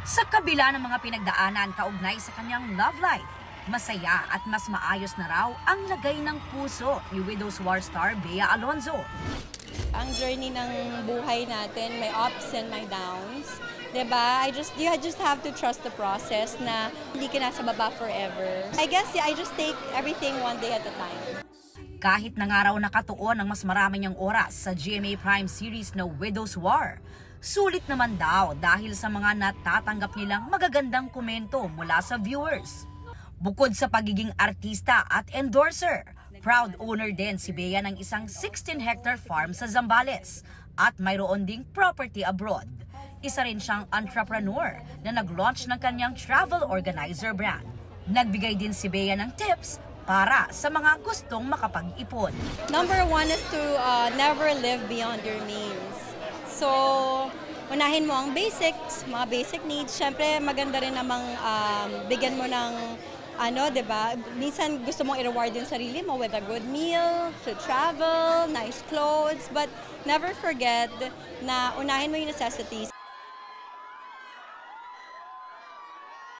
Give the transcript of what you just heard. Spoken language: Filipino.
Sa kabila ng mga pinagdaanan kaugnay sa kanyang love life, masaya at mas maayos na raw ang lagay ng puso ni Widow's War star Bea Alonzo. Ang journey ng buhay natin, may ups and may downs. Diba? You just have to trust the process na hindi ka nasa baba forever. I guess, I just take everything one day at a time. Kahit na nga raw nakatuon ng mas marami niyang oras sa GMA Prime series na Widow's War, sulit naman daw dahil sa mga natatanggap nilang magagandang komento mula sa viewers. Bukod sa pagiging artista at endorser, proud owner din si Bea ng isang 16-hectare farm sa Zambales at mayroon ding property abroad. Isa rin siyang entrepreneur na nag-launch ng kanyang travel organizer brand. Nagbigay din si Bea ng tips para sa mga gustong makapag-ipon. Number one is to never live beyond your means. So, unahin mo ang basics, mga basic needs. Siyempre, maganda rin namang bigyan mo ng diba? Minsan gusto mong i-reward yung sarili mo with a good meal, to travel, nice clothes, but never forget na unahin mo yung necessities.